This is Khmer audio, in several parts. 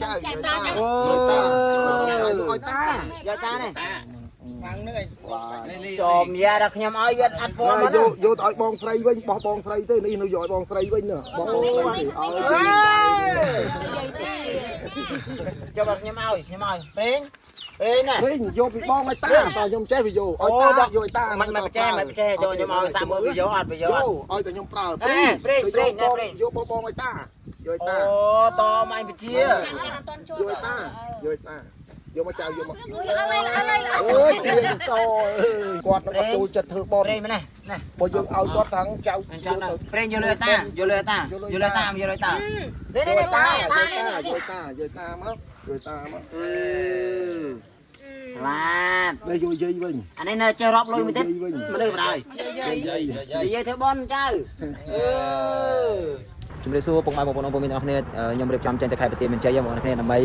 chơi ôi ta giờ ta này chòm ra đặc nhầm ai biết ăn bò mà vô vô tỏi bong sấy với bong sấy thế này nó giỏi bong sấy với nữa bong sấy cho bạc nhầm ai pin pin này pin vô bị bong ai ta tao nhom che video ôi ta vô ta mình che cho nhầm ai sao mới video ăn video vô ôi tao nhom prao pin vô bong ai ta vô ta ô to mày bị chia vô ta vô mà chào vô mà ơi tiền to quạt nó chui chật thử bò đây này này bây giờ ao quạt thắng chào pin vô lưỡi ta đây đây ta là đây vô dây vinh anh ấy nơi chơi rop lôi mới tết mới được rồi dây theo bon chơi ជំរាបសួរពុកម៉ែបងប្អូនបងប្អូនទាំងអស់គ្នាខ្ញុំរៀបចំចេញទៅខេត្តបន្ទាយមានជ័យបងប្អូនគ្នាដើម្បី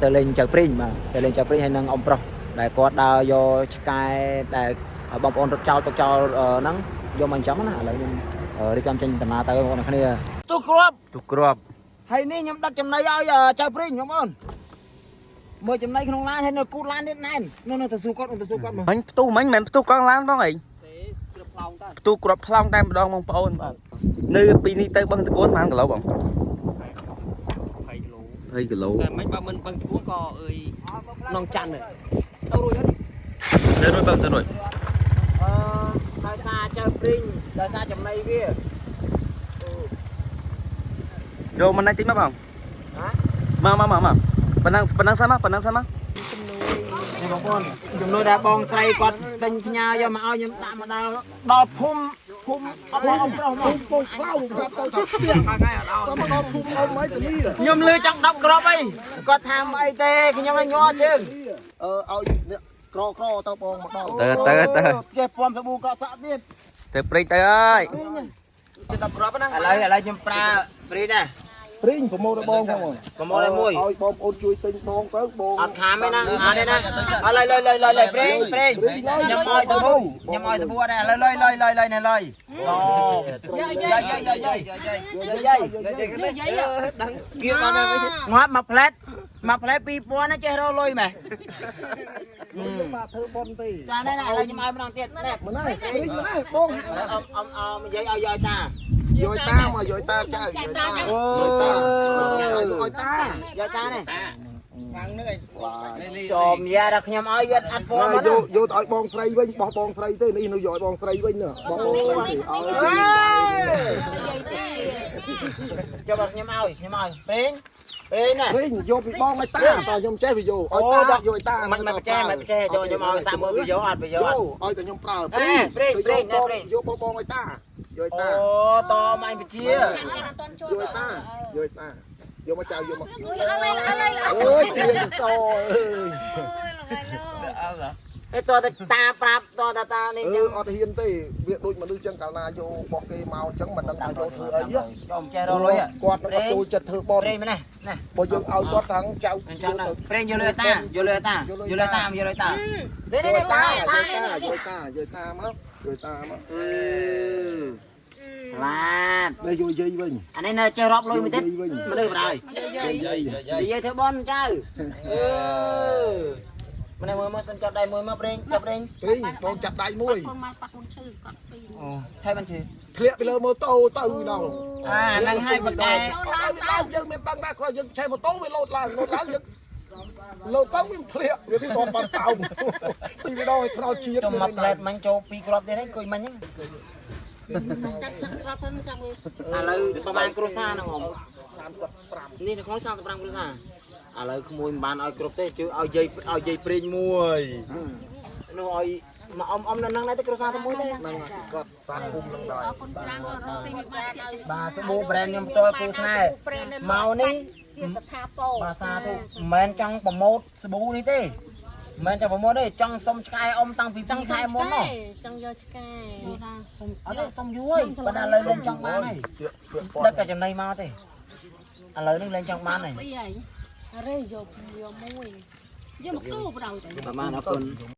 ទៅលេងចៅព្រីងបាទទៅលេងចៅព្រីងហើយនឹងអ៊ំប្រុសដែលគាត់ដើរយកឆ្កែដែលបងប្អូនរត់ចោលហ្នឹងយកមកចំណាឥឡូវខ្ញុំរៀបចំចេញដំណើរទៅបងប្អូនគ្នាទូគ្រាប់ហើយនេះខ្ញុំដឹកចំណីឲ្យចៅព្រីងបងប្អូនមើលចំណីក្នុងឡានហើយនៅគូតឡានទៀតណែននៅទៅស៊ូគាត់មកមិញផ្ទុះមិញមិនផ្ទុះកង់ឡានបងអីផ្ទុះគ្រាប់ផ្លោងតែម្ដងបងប្អូនបាទនៅពីនេះទៅបឹងតកូនប៉ុន្មានគីឡូបង20គីឡូតែមិនបើមិនបឹងតកូនក៏អើយក្នុងច័ន្ទទៅរួចហើយទៅរួចបងទៅរួចដោយសារចៅព្រីងដោយសារចំណីវាយកមិនណៃតិចមកបងមកប៉ុណ្ណឹងសិនមកបងប្អូនជំនួយដែលបងស្រីគាត់ទិញផ្ញើយកមកឲ្យខ្ញុំដាក់មកដល់ភូមិអត់បងប្រុសមកពងខ្លៅប្រាប់ទៅថាស្ទះថ្ងៃអត់ដល់មកដល់ភូមិអមអីទៅនេះខ្ញុំលឺចង់10គ្រាប់អីគាត់ថាមកអីទេខ្ញុំឲ្យញ័រជើងឲ្យអ្នកក្រទៅបងមកដល់ទៅចេះពំសាប៊ូកក់សក់ទៀតទៅព្រិចទៅអើយជិះ10គ្រាប់ណាឥឡូវខ្ញុំប្រើព្រីដែរព្រីងប្រម៉ូទបងផងប្រម៉ូទឲ្យមួយឲ្យបងប្អូនជួយទិញបងទៅបងអត់ខាមទេណាអត់ទេណាឥឡូវព្រីងខ្ញុំឲ្យសាប៊ូអត់ទេឥឡូវនេះឡើយយាយដឹងគៀងអត់ទេងាប់មួយផ្លែត2000ណាចេះរលុយម៉េះមកធ្វើប៉ុនទេចានេះឥឡូវខ្ញុំឲ្យម្ដងទៀតនេះមិនហើយព្រីងមិនហើយបងអមនិយាយឲ្យយាយតាយកតាមកយកតាចៅយកតាអូយកតាយកតានេះខាងនេះចោមយ៉ាដល់ខ្ញុំឲ្យវាអត់ពណ៌មកយកឲ្យបងស្រីវិញបងស្រីទេនេះនៅយកបងស្រីវិញណាបងស្រីទេឲ្យចុះបងខ្ញុំឲ្យពេងណាព្រីងយកពីបងឲ្យតាតើខ្ញុំចេះវីដេអូឲ្យតាយកតាមិនចេះចូលខ្ញុំឲ្យសាមើលវីដេអូអត់វីដេអូឲ្យតែខ្ញុំប្រើព្រីងយកបងឲ្យតាយកតាអូតម៉ាញ់បជាយកតាយកមកចៅយកមកអើយទៀនតអើតតាប្រាប់តានេះយើងអត់ហ៊ានទេវាដូចមនុស្សចឹងកាលណាយកបោះគេមកចឹងមិនដឹងថាយកធ្វើអីខ្ញុំចេះរលុយគាត់ទៅចូលចិត្តធ្វើបនព្រីងណាបើយើងឲ្យគាត់ថាងចៅព្រីងយកលុយតានេះតាយកតាមកយកតាមកយកតាឡានđây vô dây vinh អានេះនៅចេះរាប់លុយមួយទៀតមនុស្សបណ្ដោយនិយាយធ្វើបនចៅម្នាក់មើលសិនចាប់ដៃមួយមកព្រីងព្រីងបងចាប់ដៃមួយអូហើយបានជឿធ្លាក់ពីលើម៉ូតូទៅដល់ហ្នឹងហើយប៉ុន្តែឡើងយើងមានដឹងដែរគ្រាន់យើងឆេះម៉ូតូវាលោតឡើងយើងលោតទៅវាធ្លាក់វាទៅដល់បាត់តោងពីវាដល់ឲ្យខ្នោជាតិទៅមកផ្លែតមិញចូល2គ្រាប់ទៀតហើយគួយមិញហ្នឹងចាប់គ្រាប់ហ្នឹងចាប់ឥឡូវប្រហែលគ្រួសារហ្នឹងអ៊ំ35នេះនៅក្នុង35គ្រួសារឥឡូវក្មួយមិនបានឲ្យគ្រប់ទេជឿឲ្យយាយព្រីងមួយនោះឲ្យមកអ៊ំនៅហ្នឹងដែរទៅគ្រួសារតែមួយទេហ្នឹងគាត់សាគុំនឹងដែរបាទសាប៊ូប្រេនខ្ញុំផ្ទាល់គូស្នេហ៍មកនេះជាស្ថាពរបាទសាធុមិនមែនចង់ប្រម៉ូទសាប៊ូនេះទេមិនចាំប្រម៉ូទទេចង់សុំឆ្កែអ៊ំតាំងពីចង់ខ្សែមុនមកចង់យកឆ្កែអត់ទេសុំយូរហើយប៉ុន្តែឥឡូវលេងចង់បានហើយដឹកតែចំណីមកទេឥឡូវនេះលេងចង់បានហើយរេយកមួយយកមកគូបដៅទៅប្រហែលអរគុណ